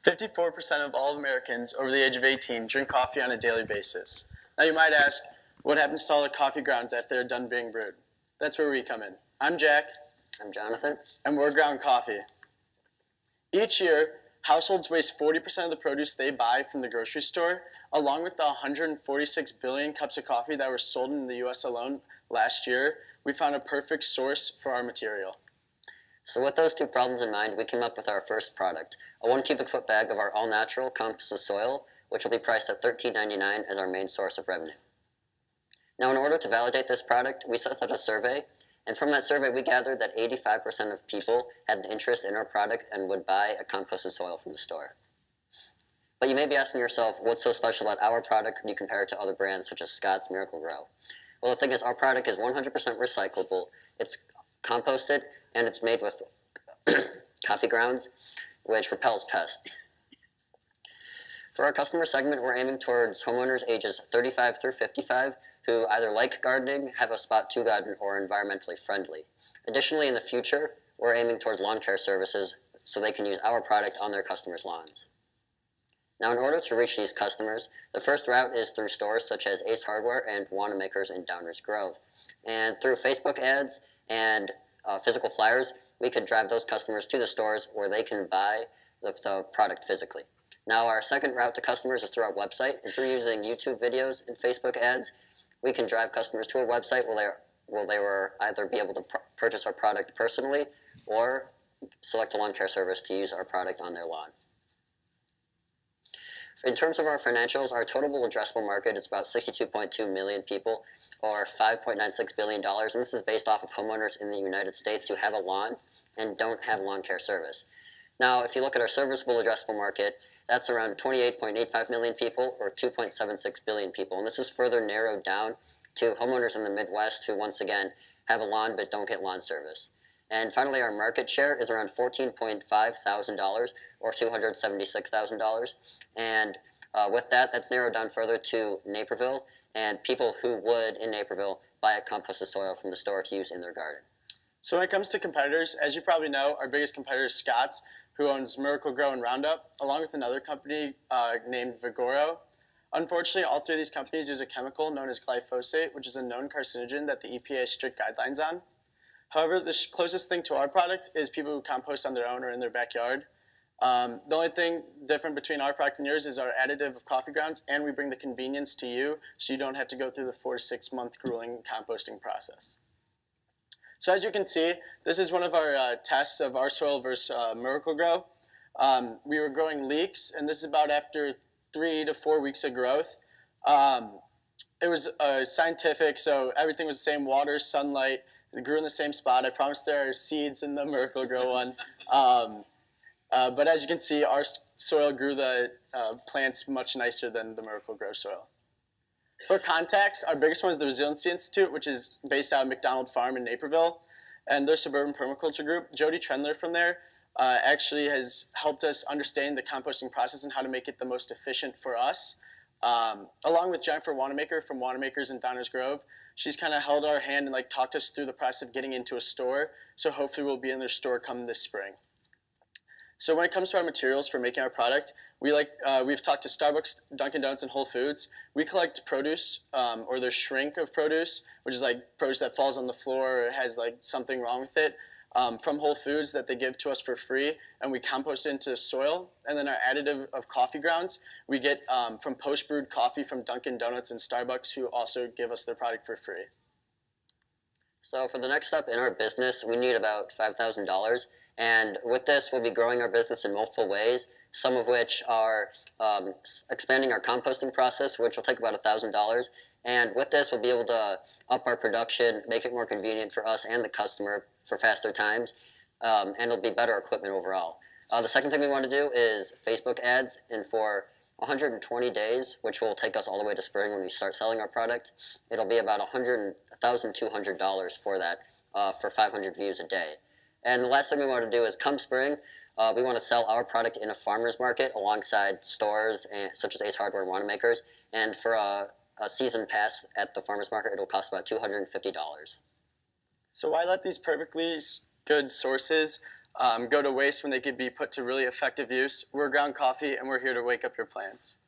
54% of all Americans over the age of 18 drink coffee on a daily basis. Now you might ask, what happens to all the coffee grounds after they're done being brewed? That's where we come in. I'm Jack. I'm Jonathan. And we're Ground Coffee. Each year, households waste 40% of the produce they buy from the grocery store, along with the 146 billion cups of coffee that were sold in the US alone last year. We found a perfect source for our material. So with those two problems in mind, we came up with our first product, a 1 cubic foot bag of our all-natural composted soil, which will be priced at $13.99 as our main source of revenue. Now, in order to validate this product, we set out a survey, and from that survey, we gathered that 85% of people had an interest in our product and would buy a composted soil from the store. But you may be asking yourself, what's so special about our product when you compare it to other brands such as Scott's Miracle-Gro? Well, the thing is, our product is 100% recyclable, it's composted, and it's made with coffee grounds, which repels pests. For our customer segment, we're aiming towards homeowners ages 35 through 55 who either like gardening, have a spot to garden, or are environmentally friendly. Additionally, in the future, we're aiming towards lawn care services so they can use our product on their customers' lawns. Now, in order to reach these customers, the first route is through stores such as Ace Hardware and Wanamaker's in Downers Grove. And through Facebook ads and physical flyers, we could drive those customers to the stores where they can buy the product physically. Now, our second route to customers is through our website, and through using YouTube videos and Facebook ads, we can drive customers to a website where they will either be able to purchase our product personally or select a lawn care service to use our product on their lawn. In terms of our financials, our total addressable market is about 62.2 million people, or $5.96 billion, and this is based off of homeowners in the United States who have a lawn and don't have lawn care service. Now, if you look at our serviceable addressable market, that's around 28.85 million people, or 2.76 billion people, and this is further narrowed down to homeowners in the Midwest who, once again, have a lawn but don't get lawn service. And finally, our market share is around $14.5 thousand, or $276,000. And with that, that's narrowed down further to Naperville and people who would, in Naperville, buy a composted soil from the store to use in their garden. So when it comes to competitors, as you probably know, our biggest competitor is Scott's, who owns Miracle-Gro and Roundup, along with another company named Vigoro. Unfortunately, all three of these companies use a chemical known as glyphosate, which is a known carcinogen that the EPA has strict guidelines on. However, the closest thing to our product is people who compost on their own or in their backyard. The only thing different between our product and yours is our additive of coffee grounds, and we bring the convenience to you so you don't have to go through the 4 to 6 month grueling composting process. So as you can see, this is one of our tests of our soil versus Miracle-Gro. We were growing leeks, and this is about after 3 to 4 weeks of growth. It was scientific, so everything was the same: water, sunlight. It grew in the same spot. I promise there are seeds in the Miracle-Gro one. But as you can see, our soil grew the plants much nicer than the Miracle-Gro soil. For contacts, our biggest one is the Resiliency Institute, which is based out of McDonald Farm in Naperville, and their suburban permaculture group. Jody Trendler from there actually has helped us understand the composting process and how to make it the most efficient for us. Along with Jennifer Wanamaker from Wanamaker's in Downers Grove, she's kind of held our hand and talked us through the process of getting into a store, so hopefully we'll be in their store come this spring. So when it comes to our materials for making our product, we've talked to Starbucks, Dunkin' Donuts, and Whole Foods. We collect produce, or their shrink of produce, which is produce that falls on the floor or has something wrong with it, from Whole Foods that they give to us for free, and we compost it into soil. And then our additive of coffee grounds we get from post-brewed coffee from Dunkin' Donuts and Starbucks, who also give us their product for free. So for the next step in our business, we need about $5,000. And with this, we'll be growing our business in multiple ways, some of which are expanding our composting process, which will take about $1,000. And with this, we'll be able to up our production, make it more convenient for us and the customer for faster times, and it'll be better equipment overall. The second thing we want to do is Facebook ads, and for 120 days, which will take us all the way to spring when we start selling our product, it'll be about $1,200 for that, for 500 views a day. And the last thing we want to do is, come spring, we want to sell our product in a farmer's market alongside stores such as Ace Hardware and Wanamaker's. And for a season pass at the farmer's market, it'll cost about $250. So why let these perfectly good sources go to waste when they could be put to really effective use. We're Ground Coffee, and we're here to wake up your plants.